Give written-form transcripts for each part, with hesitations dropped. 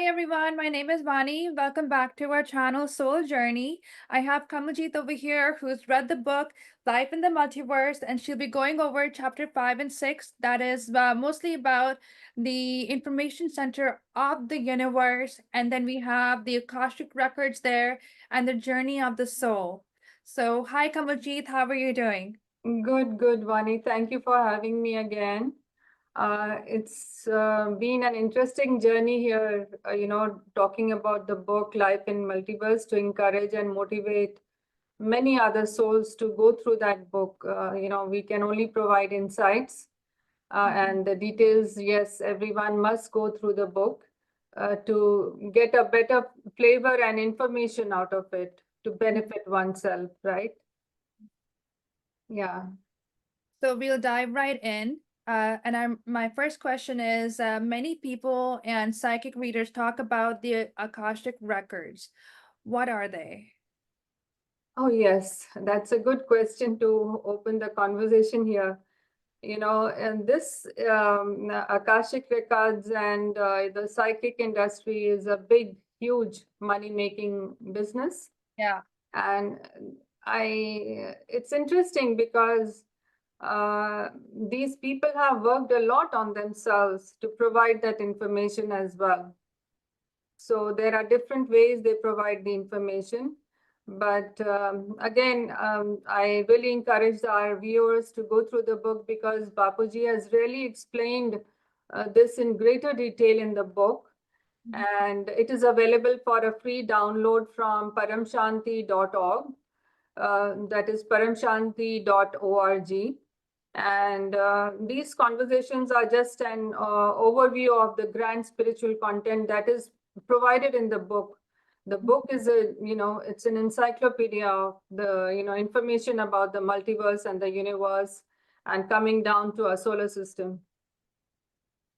Hi everyone, my name is Vani. Welcome back to our channel Soul Journey. I have Kamaljeet over here who's read the book Life in the Multiverse, and she'll be going over chapter 5 and 6. That is mostly about the information center of the universe. And then we have the Akashic Records there and the journey of the soul. So, hi Kamaljeet, how are you doing? Good, Vani. Thank you for having me again. It's been an interesting journey here, talking about the book Life in Multiverse to encourage and motivate many other souls to go through that book. We can only provide insights and the details. Yes, everyone must go through the book to get a better flavor and information out of it to benefit oneself, right? Yeah. So we'll dive right in. My first question is many people and psychic readers talk about the Akashic Records. What are they? Oh, yes, that's a good question to open the conversation here. And this Akashic Records and the psychic industry is a big, huge money-making business. Yeah. And it's interesting because these people have worked a lot on themselves to provide that information as well. So there are different ways they provide the information. But again, I really encourage our viewers to go through the book because Bapuji has really explained this in greater detail in the book. And it is available for a free download from paramshanti.org. That is paramshanti.org. And these conversations are just an overview of the grand spiritual content that is provided in the book. The book is it's an encyclopedia of the, information about the multiverse and the universe and coming down to our solar system.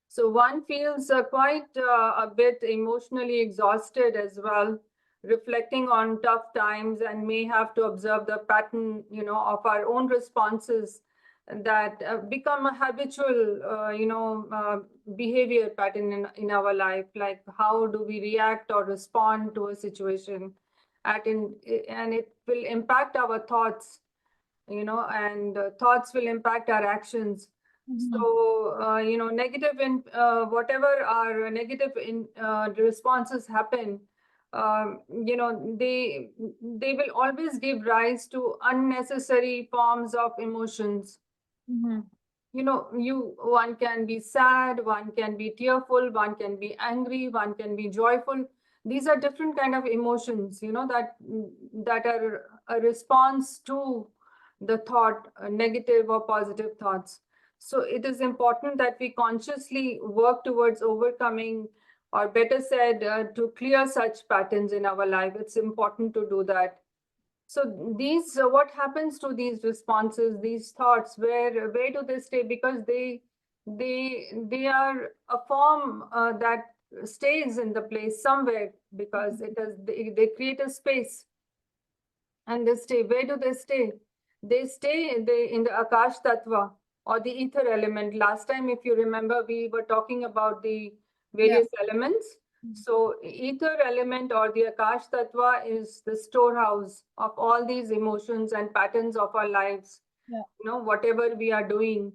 So one feels quite a bit emotionally exhausted as well, reflecting on tough times and may have to observe the pattern, of our own responses that become a habitual, behavior pattern in our life. Like how do we react or respond to a situation and it will impact our thoughts, and thoughts will impact our actions. So, negative in whatever our negative in responses happen, they will always give rise to unnecessary forms of emotions. One can be sad, one can be tearful, one can be angry, one can be joyful. These are different kind of emotions, that are a response to the thought, negative or positive thoughts. So it is important that we consciously work towards overcoming, or better said, to clear such patterns in our life. It's important to do that. So these, what happens to these responses, these thoughts? Where do they stay? Because they are a form that stays in the place somewhere, because they create a space and they stay. Where do they stay? They stay in the Akash Tatwa, or the ether element. Last time, if you remember, we were talking about the various elements. So ether element or the Akash Tatwa is the storehouse of all these emotions and patterns of our lives. Whatever we are doing.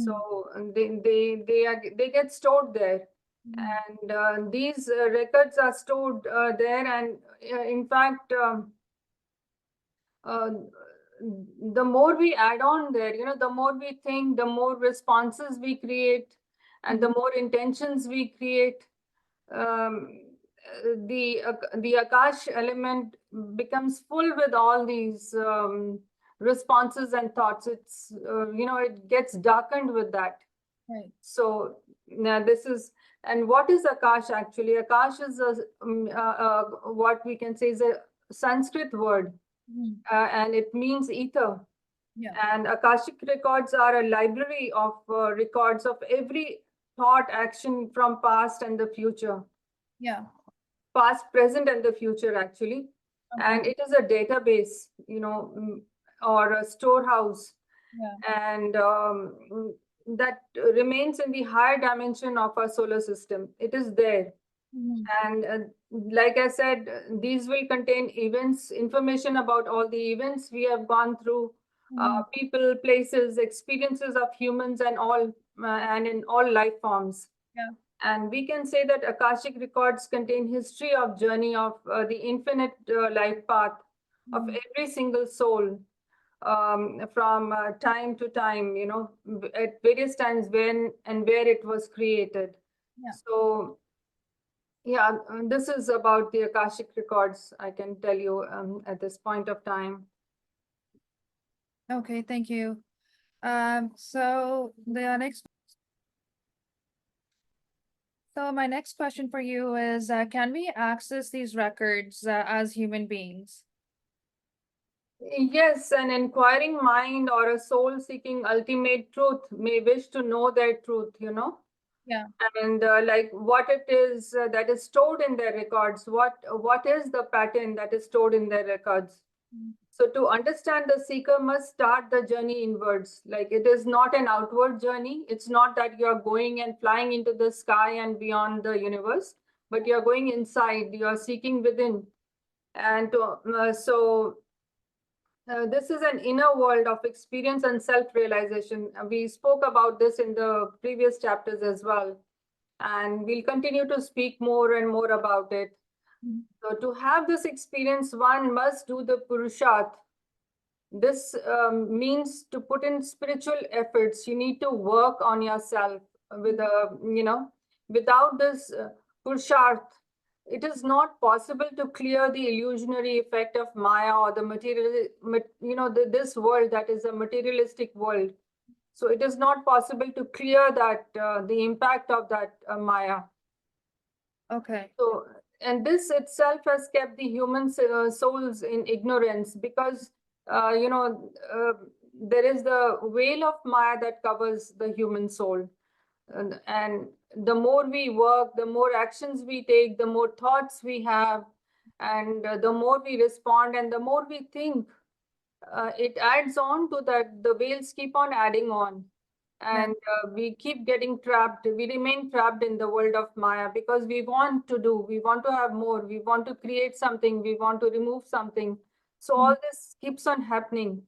So they get stored there. And these records are stored there. And in fact, the more we add on there, the more we think, the more responses we create, and the more intentions we create. The Akash element becomes full with all these responses and thoughts. It gets darkened with that. Right. So now this is, and what is Akash actually? Akash is what we can say is a Sanskrit word, and it means ether. Yeah. And Akashic records are a library of records of every thought, action from past and the future. Yeah. Past, present, and the future, actually. And it is a database, or a storehouse. And that remains in the higher dimension of our solar system. It is there. Mhm. And like I said, these will contain events, information about all the events we have gone through, Mhm. people, places, experiences of humans and all, and in all life forms. Yeah. And we can say that Akashic records contain history of journey of the infinite life path of Mhm. every single soul, from time to time, at various times when and where it was created. Yeah. So yeah, this is about the Akashic records, I can tell you at this point of time. Okay, thank you. So my next question for you is, can we access these records as human beings? Yes, an inquiring mind or a soul seeking ultimate truth may wish to know their truth. Yeah. And like what it is that is stored in their records, what is the pattern that is stored in their records. Mhm. So to understand, the seeker must start the journey inwards. Like it is not an outward journey. It's not that you're going and flying into the sky and beyond the universe, but you're going inside, you're seeking within. And this is an inner world of experience and self-realization. We spoke about this in the previous chapters as well, and we'll continue to speak more and more about it. Mhm. So to have this experience, one must do the Purusharth. This means to put in spiritual efforts. You need to work on yourself with without this Purusharth, it is not possible to clear the illusionary effect of Maya or the this world that is a materialistic world. So it is not possible to clear that, the impact of that Maya. Okay. So, and this itself has kept the human souls in ignorance because, there is the veil of Maya that covers the human soul. And the more we work, the more actions we take, the more thoughts we have, and the more we respond and the more we think, it adds on to that. The veils keep on adding on, Yeah. and we keep getting trapped. We remain trapped in the world of Maya because we want to do, we want to have more, we want to create something, we want to remove something. So all Mhm. this keeps on happening.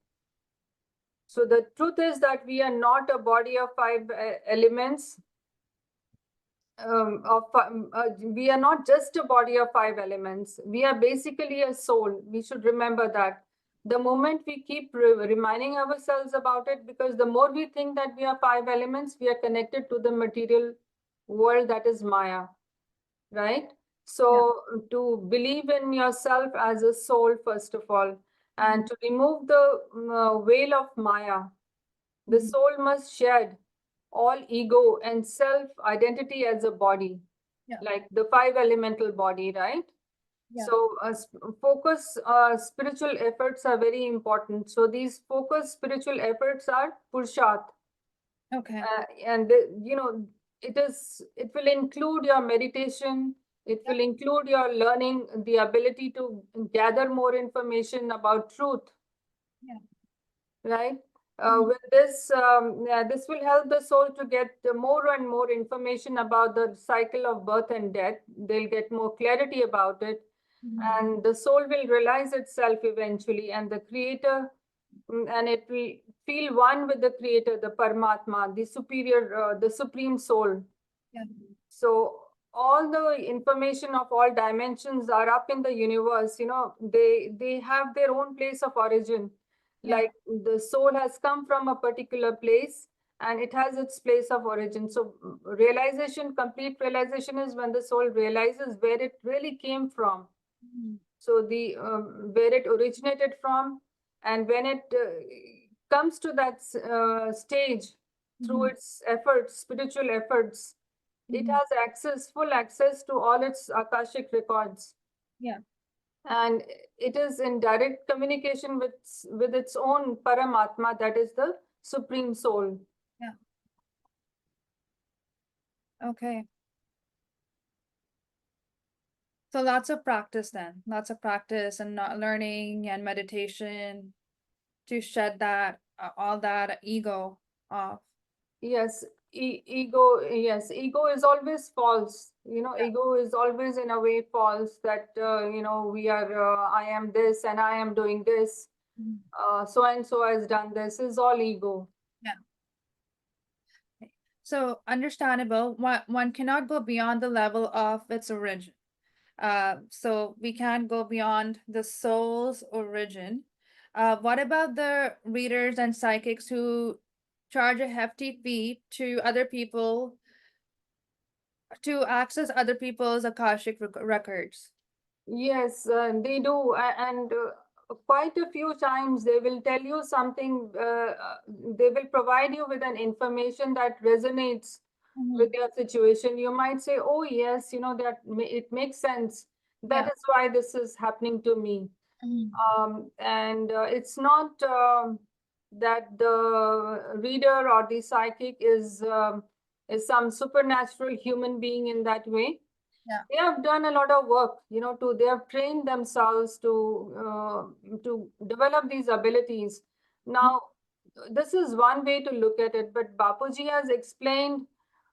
So the truth is that we are not a body of five elements. We are not just a body of five elements. We are basically a soul. We should remember that. The moment we keep reminding ourselves about it, because the more we think that we are five elements, we are connected to the material world that is Maya, right? Yeah. So to believe in yourself as a soul, first of all, and Mhm. to remove the veil of Maya, the Mhm. soul must shed all ego and self identity as a body, Yeah. like the five elemental body, right? Yeah. So, focus spiritual efforts are very important. So, these focus spiritual efforts are Purusharth, Okay. and it will include your meditation. It Yeah. will include your learning, the ability to gather more information about truth, Yeah. right? Mhm. With this, this will help the soul to get more and more information about the cycle of birth and death. They'll get more clarity about it, Mhm. and the soul will realize itself eventually, and the creator, and it will feel one with the creator, the Paramatma, the superior, the supreme soul. Yeah. So all the information of all dimensions are up in the universe. They have their own place of origin. Yeah. Like the soul has come from a particular place and it has its place of origin. So realization, complete realization is when the soul realizes where it really came from. Mhm. So the where it originated from, and when it comes to that stage through Mhm. its efforts, spiritual efforts, it Mhm. has full access to all its Akashic records, Yeah. and it is in direct communication with its own Paramatma, that is the Supreme Soul. Yeah. Okay. So lots of practice then. Lots of practice and not learning and meditation to shed that all that ego off. Yes, Ego, yes, ego is always false. Yeah. Ego is always in a way false that, we are, I am this and I am doing this. Mhm. So and so has done this is all ego. Yeah. So understandable. One cannot go beyond the level of its origin. So we can't go beyond the soul's origin. What about the readers and psychics who charge a hefty fee to other people to access other people's Akashic records? Yes, they do. And quite a few times they will tell you something, they will provide you with an information that resonates with Mhm. your situation. You might say, oh, yes, it makes sense. That Yeah. is why this is happening to me. Mhm. And it's not that the reader or the psychic is some supernatural human being in that way. Yeah. They have done a lot of work, they have trained themselves to develop these abilities. Now, this is one way to look at it, but Bapuji has explained,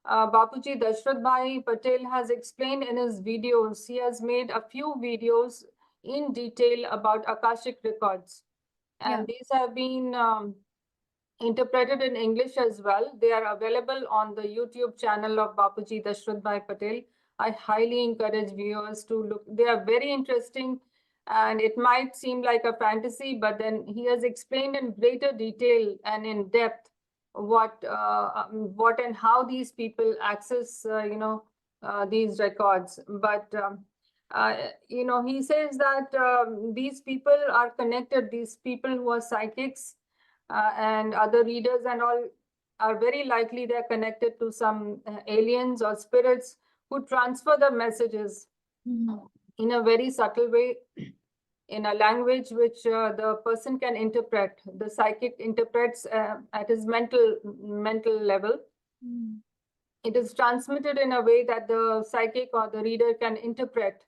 Bapuji Dashrath Bhai Patel has explained in his videos. He has made a few videos in detail about Akashic records, Yeah. and these have been interpreted in English as well. They are available on the YouTube channel of Bapuji Dashrath Bhai Patel. I highly encourage viewers to look. They are very interesting, and it might seem like a fantasy, but then he has explained in greater detail and in depth what and how these people access, these records. But he says that these people are connected. These people who are psychics and other readers and all are very likely they're connected to some aliens or spirits who transfer the messages Mhm. in a very subtle way, in a language which the person can interpret. The psychic interprets at his mental level. Mhm. It is transmitted in a way that the psychic or the reader can interpret.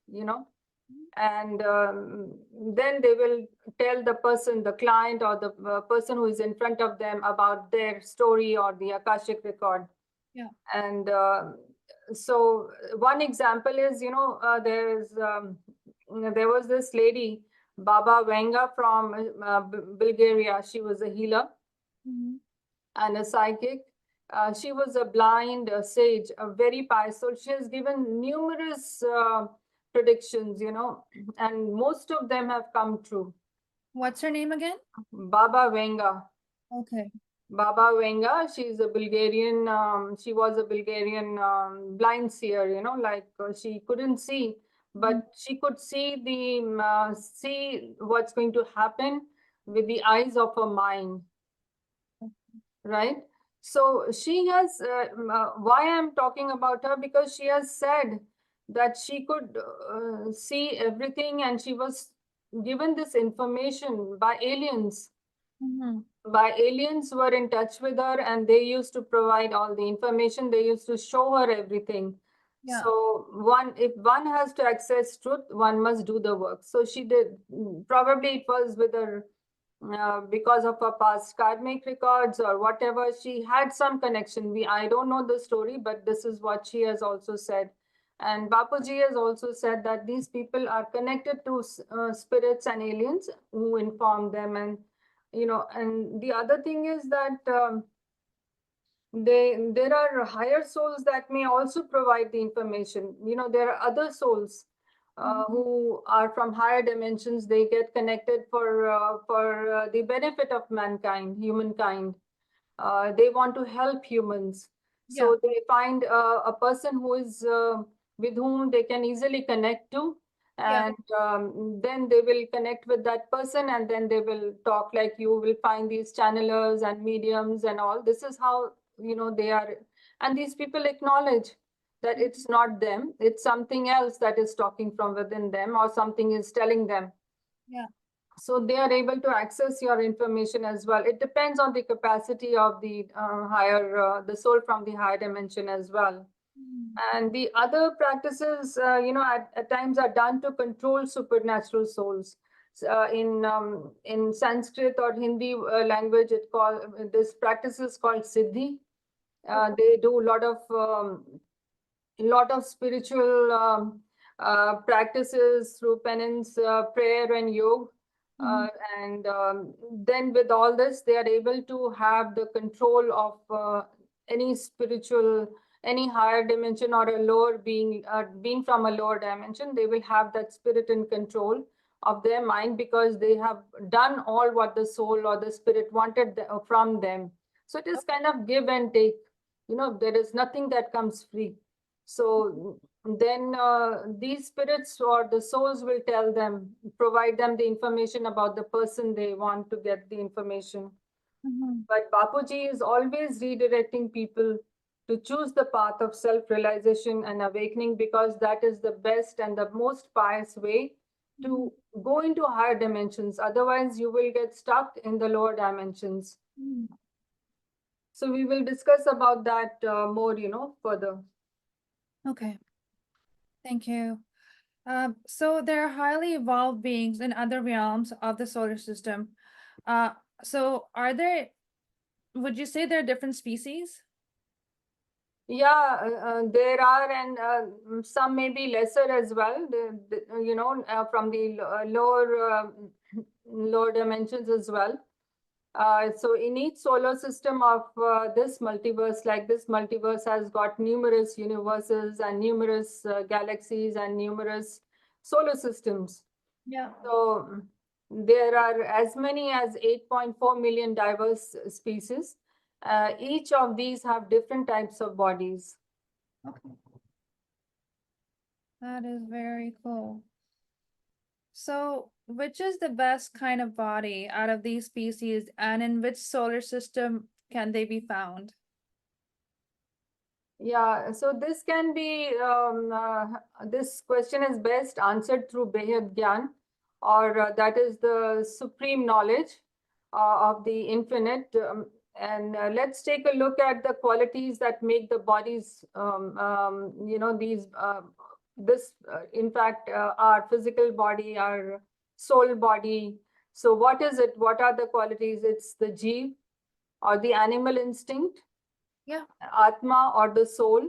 And then they will tell the person, the client, or the person who is in front of them about their story or the Akashic record. Yeah. And so one example is, there was this lady, Baba Venga from Bulgaria. She was a healer Mhm. and a psychic. She was a blind sage, a very pious soul. She has given numerous predictions, and most of them have come true. What's her name again? Baba Venga. Okay. Baba Venga, she's a Bulgarian, she was a Bulgarian blind seer, like she couldn't see, Mhm. but she could see see what's going to happen with the eyes of her mind, right? So she has, why I'm talking about her, because she has said that she could see everything, and she was given this information by aliens. Mhm. Who were in touch with her, and they used to provide all the information. They used to show her everything. Yeah. So if one has to access truth, one must do the work. So she did. Probably it was with her because of her past karmic records or whatever. She had some connection. I don't know the story, but this is what she has also said. And Bapuji has also said that these people are connected to spirits and aliens who inform them. And the other thing is that there are higher souls that may also provide the information. There are other souls Mhm. who are from higher dimensions. They get connected for the benefit of mankind, humankind. They want to help humans. Yeah. So they find a person who is with whom they can easily connect to, Yeah. and then they will connect with that person, and then they will talk. Like, you will find these channelers and mediums and all. This is how they are, and these people acknowledge that Mhm. it's not them, it's something else that is talking from within them, or something is telling them. Yeah. So they are able to access your information as well. It depends on the capacity of the the soul from the higher dimension as well. Mhm. And the other practices, at times are done to control supernatural souls. In Sanskrit or Hindi language, this practice is called Siddhi. They do a lot of spiritual practices through penance, prayer, and yoga. And then with all this, they are able to have the control of any spiritual, any higher dimension or a lower being, being from a lower dimension. They will have that spirit in control of their mind because they have done all what the soul or the spirit wanted from them. So it is kind of give and take. There is nothing that comes free. So then these spirits or the souls will tell them, provide them the information about the person they want to get the information. But Bapuji is always redirecting people to choose the path of self-realization and awakening because that is the best and the most pious way to go into higher dimensions. Otherwise, you will get stuck in the lower dimensions. So we will discuss about that more, further. Okay. Thank you. So there are highly evolved beings in other realms of the solar system. So would you say there are different species? Yeah, there are, and some may be lesser as well. From the lower dimensions as well. So in each solar system of this multiverse, like this multiverse has got numerous universes and numerous galaxies and numerous solar systems. Yeah. So there are as many as 8.4 million diverse species. Each of these have different types of bodies. Okay. That is very cool. So, which is the best kind of body out of these species, and in which solar system can they be found? Yeah, so this can be, this question is best answered through Behad Gyan, or that is the supreme knowledge of the infinite. And let's take a look at the qualities that make the bodies, in fact, our physical body, our soul body. So what is it? What are the qualities? It's the Jeev or the animal instinct. Yeah. Atma or the soul,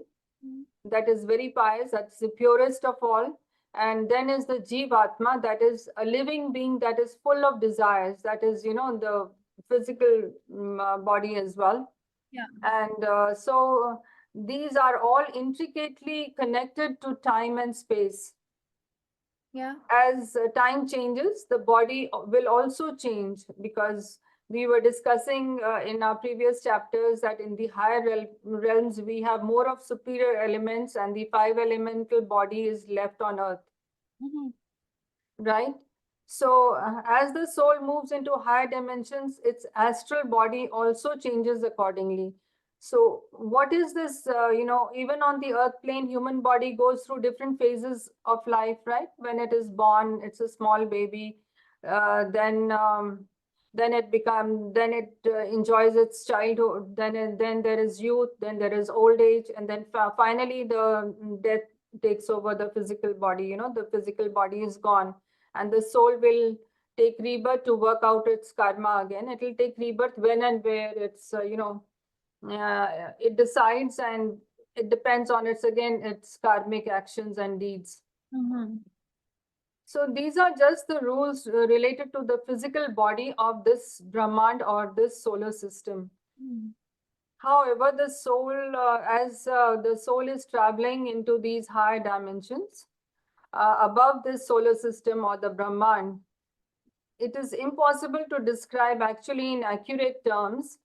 that is very pious, that's the purest of all. And then is the Jivatma, that is a living being that is full of desires, that is, the physical body as well. Yeah. And so these are all intricately connected to time and space. Yeah. As time changes, the body will also change because we were discussing in our previous chapters that in the higher realms, we have more of superior elements and the 5 elemental body is left on earth. Right? So as the soul moves into higher dimensions, its astral body also changes accordingly. So what is this, even on the earth plane, human body goes through different phases of life, right? When it is born, it's a small baby. Then it enjoys its childhood. Then there is youth, then there is old age, and then finally the death takes over the physical body. The physical body is gone. And the soul will take rebirth to work out its karma again. It will take rebirth when and where it's, it decides, and it depends on its karmic actions and deeds. So these are just the rules related to the physical body of this Brahmand or this solar system. However, the soul, as the soul is traveling into these higher dimensions, above this solar system or the Brahman, it is impossible to describe actually in accurate terms.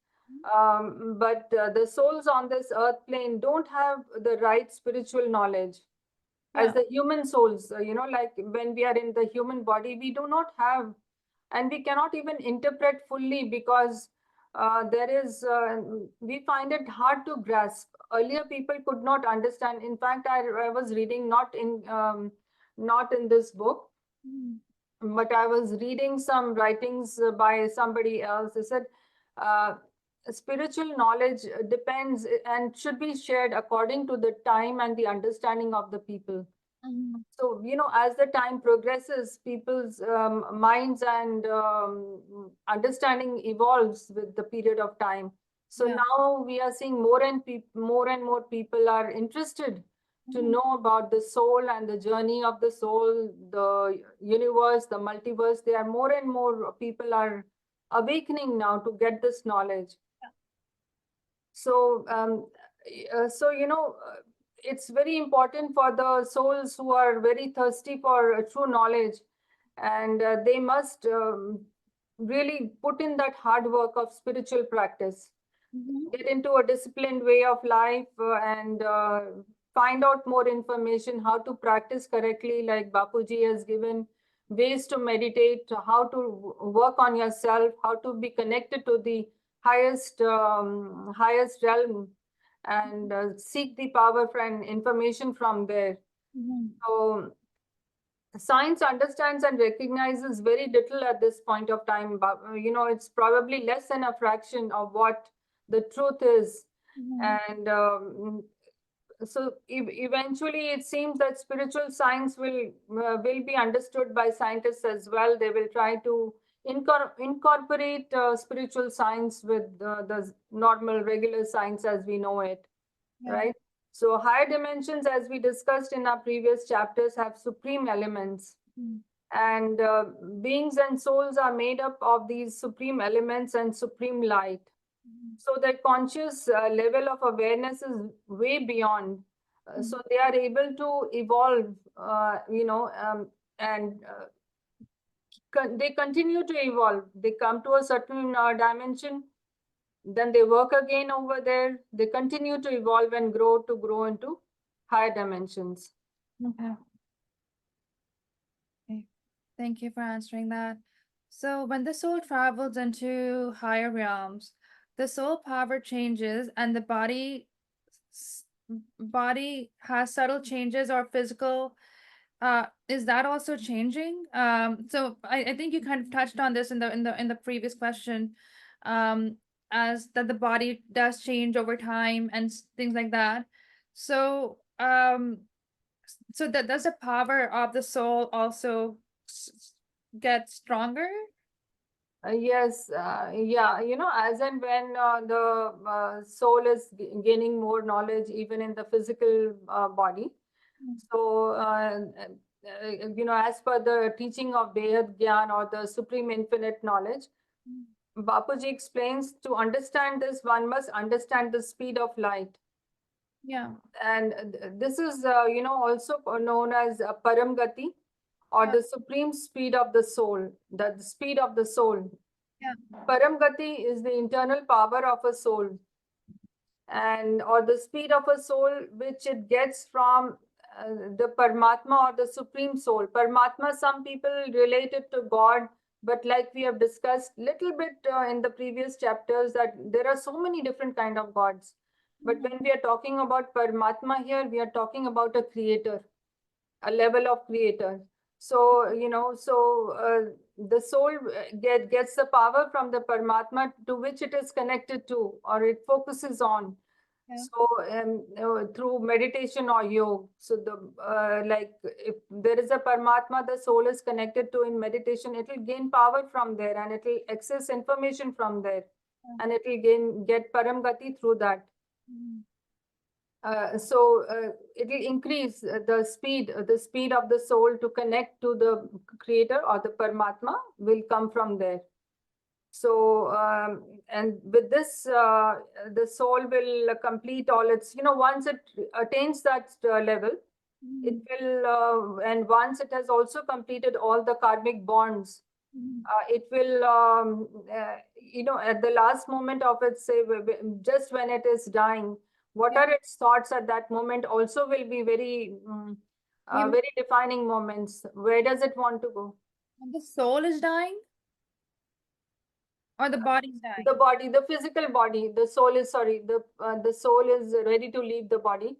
But the souls on this earth plane don't have the right spiritual knowledge. As the human souls, like when we are in the human body, we do not have, and we cannot even interpret fully because we find it hard to grasp. Earlier, people could not understand. In fact, I was reading not in this book, but I was reading some writings by somebody else. They said spiritual knowledge depends and should be shared according to the time and the understanding of the people. So, as the time progresses, people's minds and understanding evolves with the period of time. So Yeah. now we are seeing more and more people are interested to know about the soul and the journey of the soul, the universe, the multiverse. There are more and more people are awakening now to get this knowledge. So, it's very important for the souls who are very thirsty for true knowledge, and they must really put in that hard work of spiritual practice, get into a disciplined way of life, and find out more information, how to practice correctly, like Bapuji has given ways to meditate, how to work on yourself, how to be connected to the highest realm, and seek the power and information from there. So science understands and recognizes very little at this point of time, but it's probably less than a fraction of what the truth is. And so eventually it seems that spiritual science will be understood by scientists as well. They will try to incorporate spiritual science with the normal regular science as we know it. Yeah. Right? So higher dimensions, as we discussed in our previous chapters, have supreme elements. And beings and souls are made up of these supreme elements and supreme light. So their conscious level of awareness is way beyond. So they are able to evolve, and they continue to evolve. They come to a certain dimension, then they work again over there. They continue to evolve and grow into higher dimensions. Okay. Okay. Thank you for answering that. So when the soul travels into higher realms, the soul power changes and the body has subtle changes or physical. Is that also changing? So I think you kind of touched on this in the previous question, as that the body does change over time and things like that. So so that does the power of the soul also get stronger? Yes, yeah, as and when the soul is gaining more knowledge, even in the physical body. So, as per the teaching of Behad Gyan, or the supreme infinite knowledge, Bapuji explains, to understand this, one must understand the speed of light. Yeah. And this is, also known as Param Gati, or Yeah. the supreme speed of the soul, the speed of the soul. Yeah. Param Gati is the internal power of a soul, and or the speed of a soul which it gets from the Paramatma, or the supreme soul. Paramatma, some people relate it to God, but like we have discussed little bit in the previous chapters, that there are so many different kind of gods. But when we are talking about Paramatma here, we are talking about a creator, a level of creator. So, the soul gets the power from the Paramatma to which it is connected to, or it focuses on. Yeah. So, through meditation or yoga. So like if there is a Paramatma, the soul is connected to in meditation, it will gain power from there, and it will access information from there, and it will get Param Gati through that. So it will increase the speed of the soul to connect to the creator, or the Paramatma will come from there. So, and with this, the soul will complete all its, once it attains that level, it will, and once it has also completed all the karmic bonds, it will, at the last moment of its, say, just when it is dying, what are its thoughts at that moment also will be very, very defining moments. Where does it want to go? And the soul is dying? Or the body's dying? The body, the physical body, the soul is, the soul is ready to leave the body.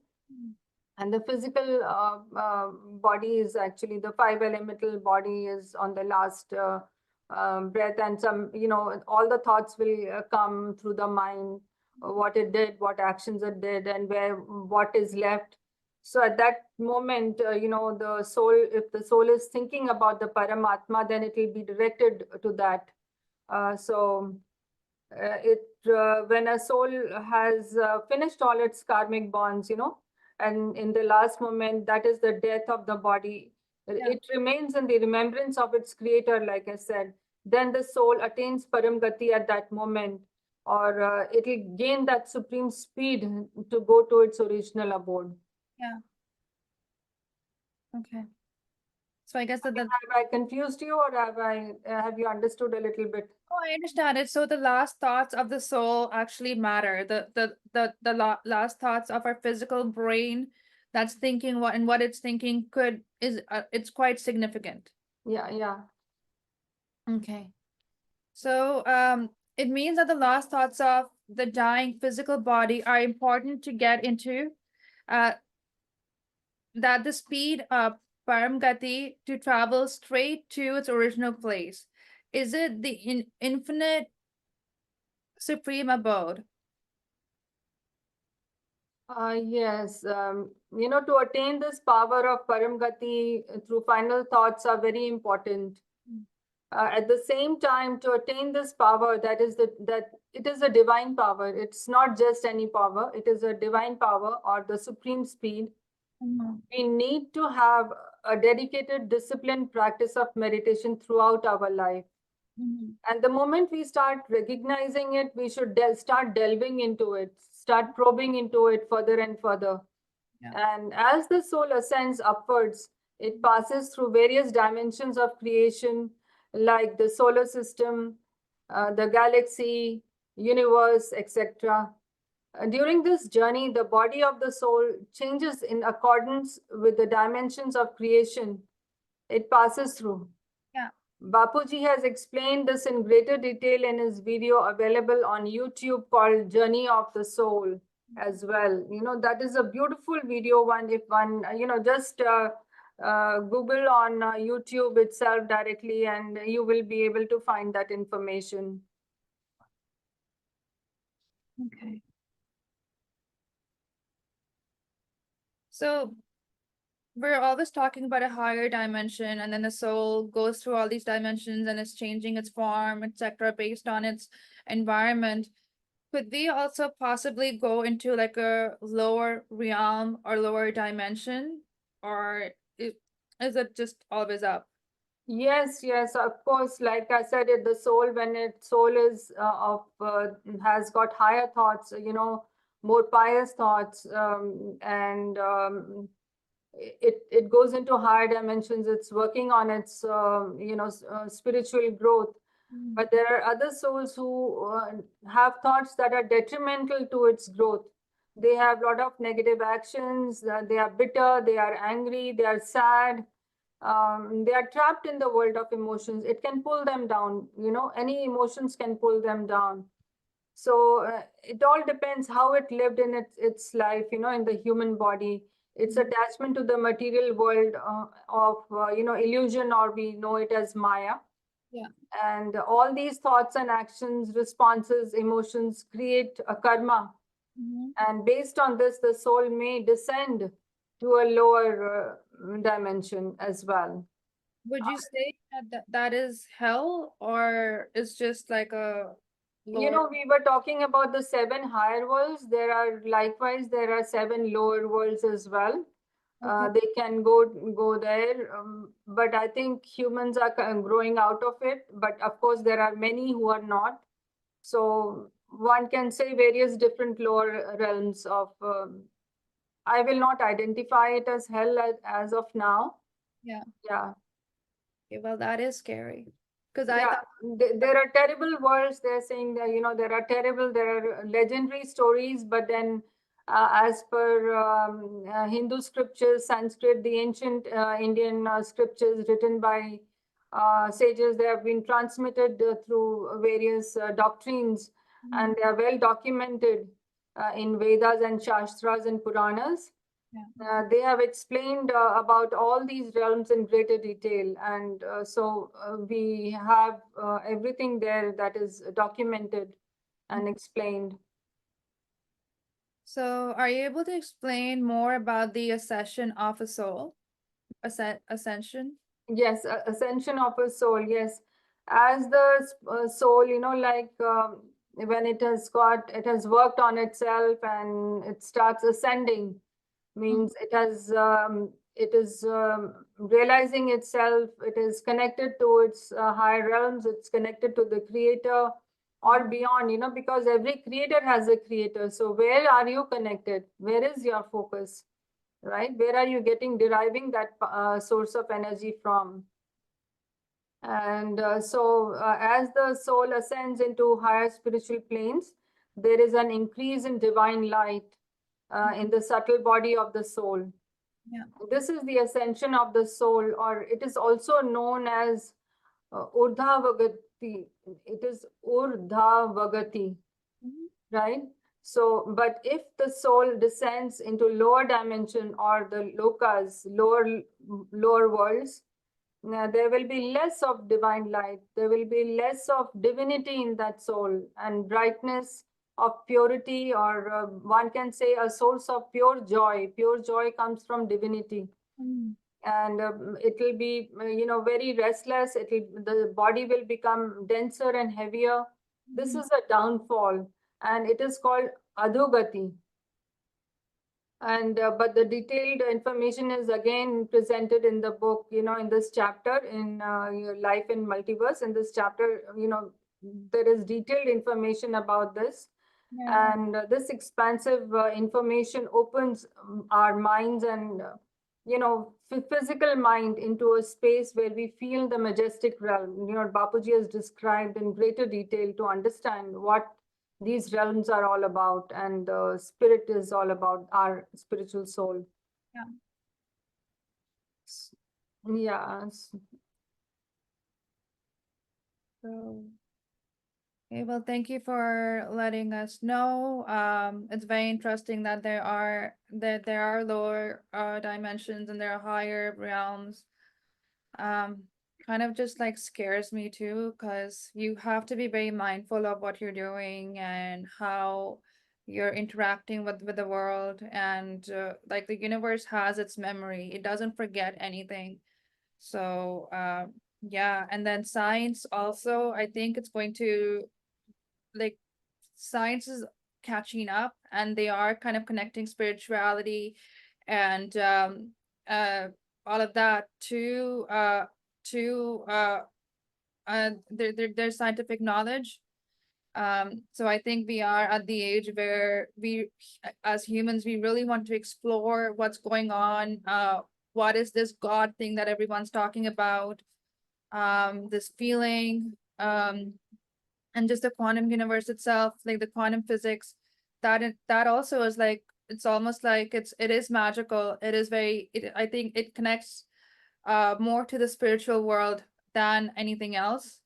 And the physical body is actually, the five elemental body is on the last breath, and some, all the thoughts will come through the mind, what it did, what actions it did, and what is left. So at that moment, the soul, if the soul is thinking about the Paramatma, then it will be directed to that. So When a soul has finished all its karmic bonds, and in the last moment, that is the death of the body, Yeah. it remains in the remembrance of its creator, like I said. Then the soul attains Param Gati at that moment, or it will gain that supreme speed to go to its original abode. Yeah. Okay. So I guess that the Have I confused you, or have you understood a little bit? oh, I understand it. So the last thoughts of the soul actually matter. The last thoughts of our physical brain that's thinking what and what it's thinking could is it's quite significant. Yeah, yeah. Okay. So it means that the last thoughts of the dying physical body are important to get into. Uh, that the speed of Param Gati to travel straight to its original place. Is it the infinite supreme abode? Yes, to attain this power of Param Gati through final thoughts are very important. At the same time, to attain this power, that it is a divine power. It's not just any power. It is a divine power or the supreme speed. Mhm. We need to have a dedicated, disciplined practice of meditation throughout our life. Mhm. And the moment we start recognizing it, we should start delving into it, start probing into it further and further. Yeah. And as the soul ascends upwards, it passes through various dimensions of creation, like the solar system, the galaxy, universe, etc. During this journey, the body of the soul changes in accordance with the dimensions of creation it passes through. Yeah. Bapuji has explained this in greater detail in his video available on YouTube called Journey of the Soul as well. That is a beautiful video one. If one, just Google on YouTube itself directly and you will be able to find that information. Okay. So we're always talking about a higher dimension, and then the soul goes through all these dimensions and is changing its form, etc., based on its environment. Could we also possibly go into like a lower realm or lower dimension, or is it just always up? Yes, yes, of course. Like I said, the soul, when its soul is has got higher thoughts, more pious thoughts, and it goes into higher dimensions. It's working on its spiritual growth. Mm. But there are other souls who have thoughts that are detrimental to its growth. They have a lot of negative actions. They are bitter. They are angry. They are sad. They are trapped in the world of emotions. It can pull them down. Any emotions can pull them down. So it all depends how it lived in its life, in the human body. Its Mhm. attachment to the material world of illusion, or we know it as Maya. Yeah. And all these thoughts and actions, responses, emotions create a karma. Mhm. And based on this, the soul may descend to a lower dimension as well. Would you say that is hell, or is just like a lower? We were talking about the 7 higher worlds. There are 7 lower worlds as well. Okay. They can go there, but I think humans are growing out of it. But of course, there are many who are not. So one can say various different lower realms of. I will not identify it as hell as of now. Yeah. Yeah. Okay, well, that is scary. Because I Yeah, thought, there are terrible words. They're saying that, there are legendary stories, but then as per Hindu scriptures, Sanskrit, the ancient Indian scriptures written by sages, they have been transmitted through various doctrines, mm, and they are well documented in Vedas and Shastras and Puranas. yeah. They have explained about all these realms in greater detail, and so we have everything there that is documented and explained. So, are you able to explain more about the accession of a soul? Ascension? Yes, ascension of a soul. Yes, as the soul, when it has worked on itself and it starts ascending, means it is realizing itself, it is connected to its higher realms, it's connected to the creator or beyond, because every creator has a creator. So where are you connected? Where is your focus, right? Where are you deriving that source of energy from? And as the soul ascends into higher spiritual planes, there is an increase in divine light in the subtle body of the soul. Yeah. This is the ascension of the soul, or it is also known as Urdhva. It is Urdhva, right? So, but if the soul descends into lower dimension or the lokas, lower worlds, now, there will be less of divine light. There will be less of divinity in that soul and brightness of purity, or one can say a source of pure joy. Pure joy comes from divinity. And it will be, very restless. The body will become denser and heavier. This is a downfall, and it is called Adhogati. And but the detailed information is again presented in the book, in this chapter, in your Life in Multiverse. In this chapter, there is detailed information about this. Yeah. And this expansive information opens our minds and physical mind into a space where we feel the majestic realm. Bapuji has described in greater detail to understand what these realms are all about, and the spirit is all about our spiritual soul. Yeah. Yeah. So, okay, well, thank you for letting us know. It's very interesting that there are lower dimensions and there are higher realms. Kind of just like scares me too, because you have to be very mindful of what you're doing and how you're interacting with the world. And like the universe has its memory, it doesn't forget anything. So yeah, and then science also, I think it's going to, like, science is catching up and they are kind of connecting spirituality and all of that to their scientific knowledge. So I think we are at the age where we, as humans, we really want to explore what's going on. What is this God thing that everyone's talking about? This feeling, and just the quantum universe itself, like the quantum physics, that also is like, it's almost like it is magical. It is I think it connects more to the spiritual world than anything else.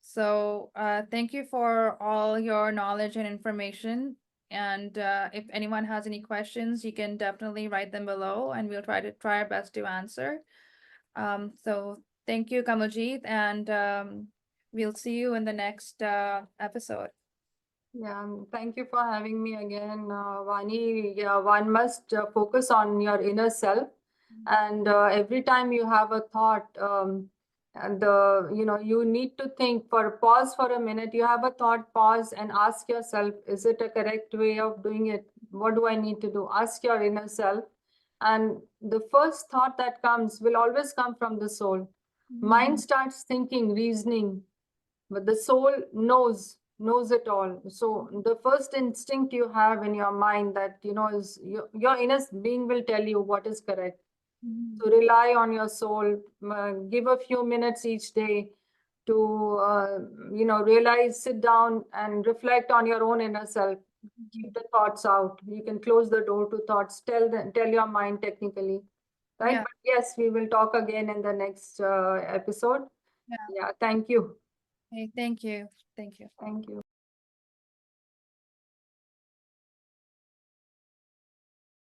So thank you for all your knowledge and information. And if anyone has any questions, you can definitely write them below and we'll try our best to answer. So thank you, Kamaljeet, and we'll see you in the next episode. Yeah, thank you for having me again, Vani. Yeah, one must focus on your inner self, and every time you have a thought, and you need to think, pause for a minute. You have a thought, pause and ask yourself, is it a correct way of doing it? What do I need to do? Ask your inner self, and the first thought that comes will always come from the soul. Mind starts thinking, reasoning, but the soul knows it all. So the first instinct you have in your mind, that is your inner being will tell you what is correct. So rely on your soul. Give a few minutes each day to realize, sit down and reflect on your own inner self. Keep the thoughts out. You can close the door to thoughts. Tell your mind technically, right? Yeah. But yes, we will talk again in the next episode. Yeah. Yeah, thank you. Okay, thank you. Thank you. Thank you.